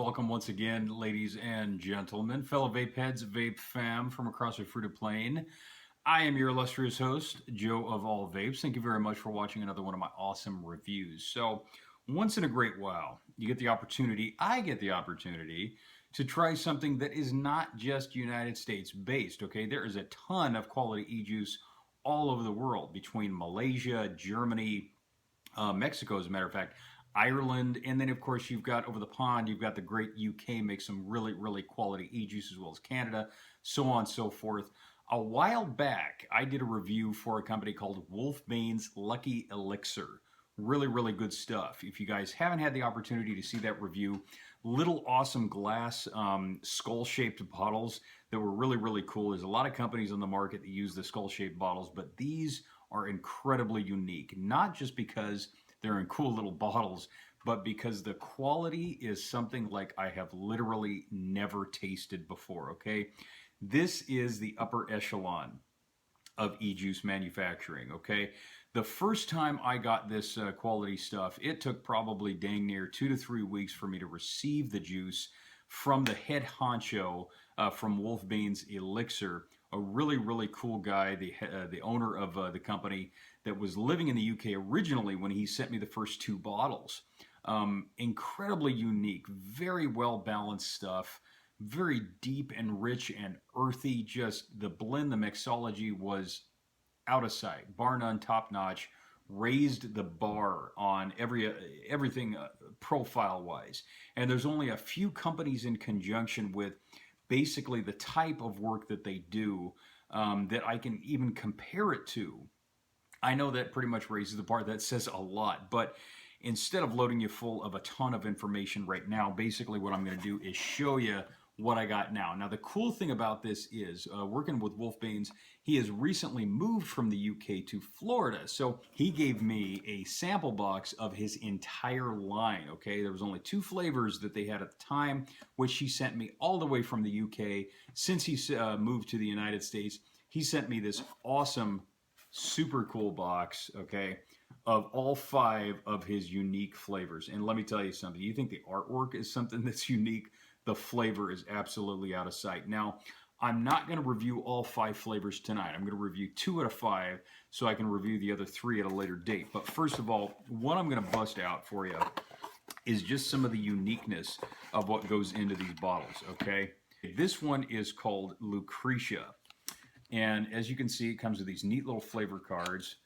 welcome once again, ladies and gentlemen, fellow vape heads, vape fam from across the fruited plain. I am your illustrious host, Joe of All Vapes. Thank you very much for watching another one of my awesome reviews. So, once in a great while, I get the opportunity to try something that is not just United States based, okay? There is a ton of quality e-juice all over the world between Malaysia, Germany, Mexico, as a matter of fact, Ireland, and then of course you've got over the pond, you've got the great UK make some really, really quality e-juice, as well as Canada, so on and so forth. A while back, I did a review for a company called Wolfbane's Lucky Elixir. Really, really good stuff. If you guys haven't had the opportunity to see that review, little awesome glass skull-shaped bottles that were really, really cool. There's a lot of companies on the market that use the skull-shaped bottles, but these are incredibly unique, not just because they're in cool little bottles, but because the quality is something like I have literally never tasted before, okay? This is the upper echelon of e-juice manufacturing, okay? The first time I got this quality stuff, it took probably dang near 2 to 3 weeks for me to receive the juice from the head honcho from Wolfbane's Elixir, a really, really cool guy, the owner of the company that was living in the UK originally when he sent me the first 2 bottles. Incredibly unique, very well balanced stuff, very deep and rich and earthy. Just the blend, the mixology was out of sight, bar none, top notch. Raised the bar on everything profile wise, and there's only a few companies in conjunction with basically the type of work that they do that I can even compare it to. I know that pretty much raises the bar. That says a lot, but instead of loading you full of a ton of information right now, basically what I'm going to do is show you what I got now. Now, the cool thing about this is working with Wolfbane's, he has recently moved from the UK to Florida. So he gave me a sample box of his entire line, okay? There was only 2 flavors that they had at the time, which he sent me all the way from the UK. Since he moved to the United States, he sent me this awesome, super cool box, okay, of all 5 of his unique flavors. And let me tell you something. You think the artwork is something that's unique? The flavor is absolutely out of sight. Now, I'm not going to review all 5 flavors tonight. I'm going to review 2 out of 5 so I can review the other 3 at a later date. But first of all, what I'm going to bust out for you is just some of the uniqueness of what goes into these bottles, okay? This one is called Lucretia. And as you can see, it comes with these neat little flavor cards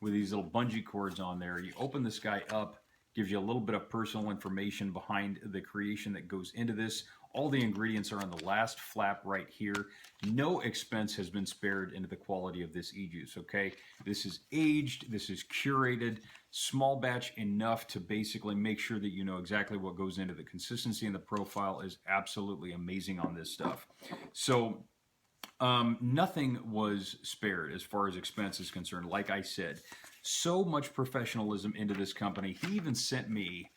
with these little bungee cords on there. You open this guy up, gives you a little bit of personal information behind the creation that goes into this. All the ingredients are on the last flap right here. No expense has been spared into the quality of this e-juice, okay? This is aged, this is curated, small batch enough to basically make sure that you know exactly what goes into the consistency, and the profile is absolutely amazing on this stuff. So, nothing was spared as far as expense is concerned. Like I said, so much professionalism into this company. He even sent me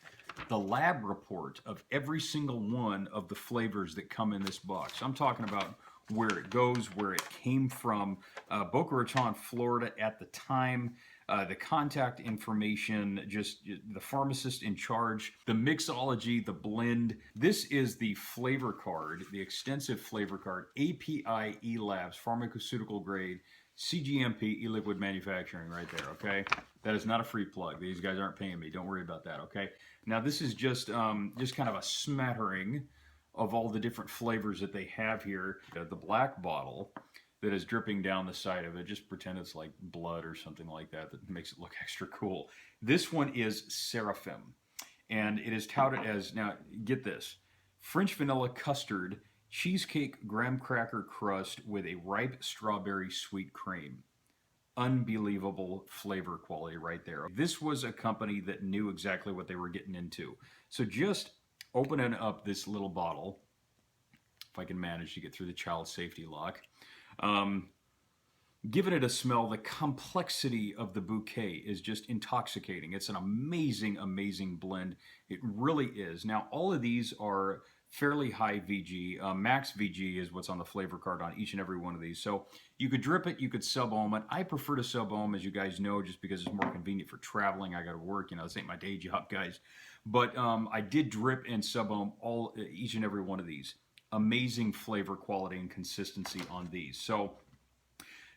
the lab report of every single one of the flavors that come in this box. I'm talking about where it goes, where it came from, Boca Raton, Florida at the time, the contact information, just the pharmacist in charge, the mixology, the blend. This is the flavor card, the extensive flavor card, API E-Labs, pharmaceutical grade, CGMP e-liquid manufacturing right there, okay? That is not a free plug. These guys aren't paying me. Don't worry about that, okay? Now, this is just kind of a smattering of all the different flavors that they have here. The black bottle that is dripping down the side of it, just pretend it's like blood or something like that that makes it look extra cool. This one is Seraphim, and it is touted as, now get this, French vanilla custard cheesecake graham cracker crust with a ripe strawberry sweet cream. Unbelievable flavor quality right there. This was a company that knew exactly what they were getting into. So just opening up this little bottle, if I can manage to get through the child safety lock, giving it a smell, the complexity of the bouquet is just intoxicating. It's an amazing, amazing blend. It really is. Now, all of these are fairly high VG. Max VG is what's on the flavor card on each and every one of these. So you could drip it, you could sub-ohm it. I prefer to sub-ohm, as you guys know, just because it's more convenient for traveling. I got to work, you know, this ain't my day job, guys. But I did drip and sub them each and every one of these. Amazing flavor, quality, and consistency on these. So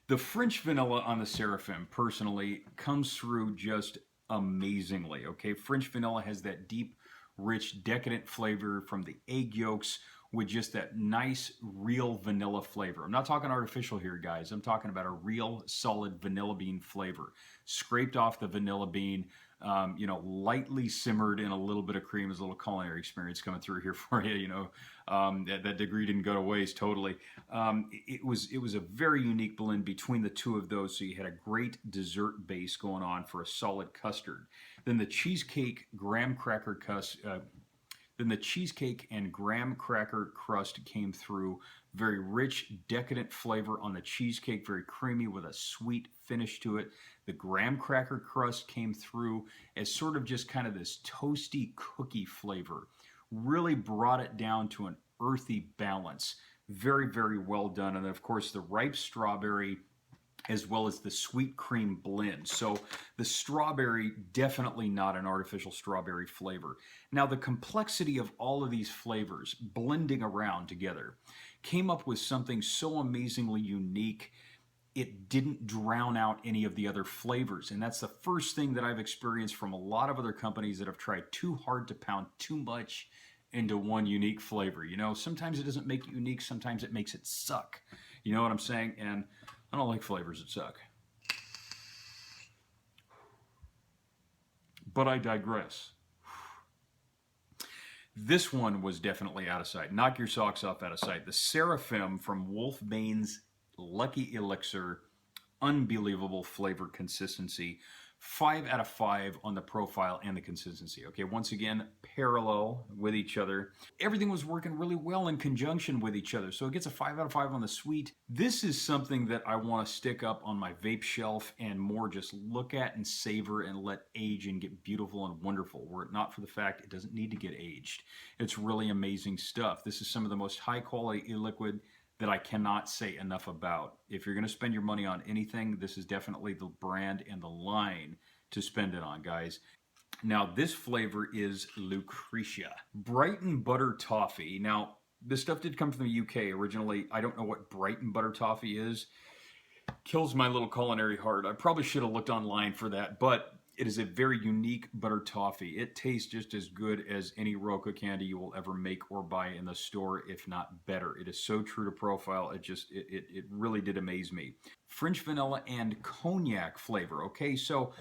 the French vanilla on the Seraphim, personally, comes through just amazingly. Okay, French vanilla has that deep, rich, decadent flavor from the egg yolks with just that nice, real vanilla flavor. I'm not talking artificial here, guys. I'm talking about a real, solid vanilla bean flavor. Scraped off the vanilla bean, lightly simmered in a little bit of cream. There's a little culinary experience coming through here for you. That degree didn't go to waste totally. It was a very unique blend between the two of those. So you had a great dessert base going on for a solid custard. Then the cheesecake graham cracker then the cheesecake and graham cracker crust came through. Very rich, decadent flavor on the cheesecake, very creamy with a sweet finish to it. The graham cracker crust came through as sort of just kind of this toasty cookie flavor. Really brought it down to an earthy balance. Very, very well done. And of course, the ripe strawberry as well as the sweet cream blend. So the strawberry, definitely not an artificial strawberry flavor. Now the complexity of all of these flavors blending around together came up with something so amazingly unique. It didn't drown out any of the other flavors. And that's the first thing that I've experienced from a lot of other companies that have tried too hard to pound too much into one unique flavor. Sometimes it doesn't make it unique, sometimes it makes it suck. You know what I'm saying? And I don't like flavors that suck. But I digress. This one was definitely out of sight. Knock your socks off out of sight. The Seraphim from Wolfbane's Lucky Elixir. Unbelievable flavor consistency. 5 out of 5 on the profile and the consistency. Okay, once again, parallel with each other. Everything was working really well in conjunction with each other, so it gets a 5 out of 5 on the sweet. This is something that I want to stick up on my vape shelf and more just look at and savor and let age and get beautiful and wonderful, were it not for the fact it doesn't need to get aged. It's really amazing stuff. This is some of the most high quality e-liquid that I cannot say enough about. If you're going to spend your money on anything, this is definitely the brand and the line to spend it on, guys. Now, this flavor is Lucretia. Brighton Butter Toffee. Now, this stuff did come from the UK originally. I don't know what Brighton Butter Toffee is. Kills my little culinary heart. I probably should have looked online for that, but it is a very unique butter toffee. It tastes just as good as any Roca candy you will ever make or buy in the store, if not better. It is so true to profile. It really did amaze me. French vanilla and cognac flavor. Okay, so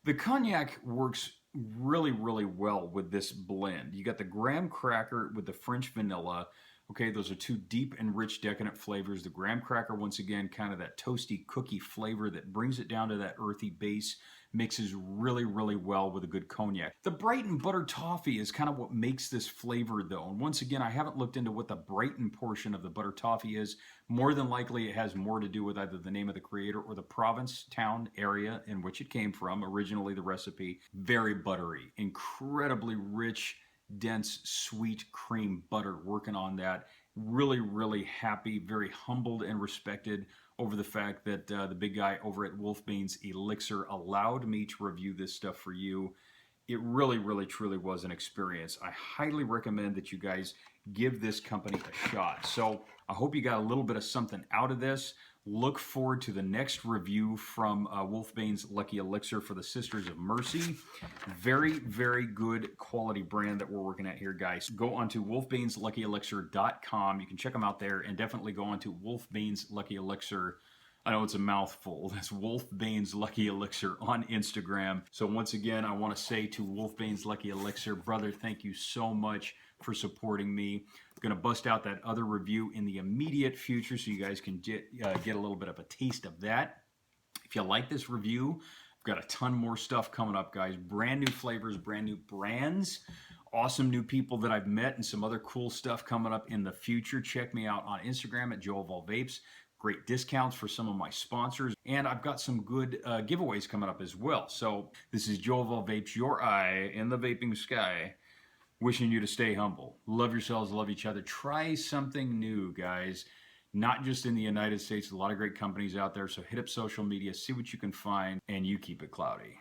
the cognac works really, really well with this blend. You got the graham cracker with the French vanilla. Okay, those are two deep and rich, decadent flavors. The graham cracker, once again, kind of that toasty cookie flavor that brings it down to that earthy base, mixes really, really well with a good cognac. The Brighton Butter Toffee is kind of what makes this flavor, though. And once again, I haven't looked into what the Brighton portion of the butter toffee is. More than likely, it has more to do with either the name of the creator or the province, town, area in which it came from. Originally, the recipe, very buttery, incredibly rich, dense, sweet cream butter, working on that. Really, really happy, very humbled and respected over the fact that the big guy over at Wolfbane's Elixir allowed me to review this stuff for you. It really, really, truly was an experience. I highly recommend that you guys give this company a shot. So I hope you got a little bit of something out of this. Look forward to the next review from Wolfbane's Lucky Elixir for the Sisters of Mercy. Very, very good quality brand that we're working at here, guys. Go on to wolfbanesluckyelixir.com. You can check them out there, and definitely go on to Wolfbane's Lucky Elixir. I know it's a mouthful. That's Wolfbane's Lucky Elixir on Instagram. So once again, I want to say to Wolfbane's Lucky Elixir, brother, thank you so much for supporting me. I'm going to bust out that other review in the immediate future so you guys can get a little bit of a taste of that. If you like this review, I've got a ton more stuff coming up, guys. Brand new flavors, brand new brands, awesome new people that I've met, and some other cool stuff coming up in the future. Check me out on Instagram at Joe of All Vapes. Great discounts for some of my sponsors, and I've got some good giveaways coming up as well. So this is Joe of All Vapes, your eye in the vaping sky, wishing you to stay humble. Love yourselves, love each other. Try something new, guys. Not just in the United States, a lot of great companies out there. So hit up social media, see what you can find, and you keep it cloudy.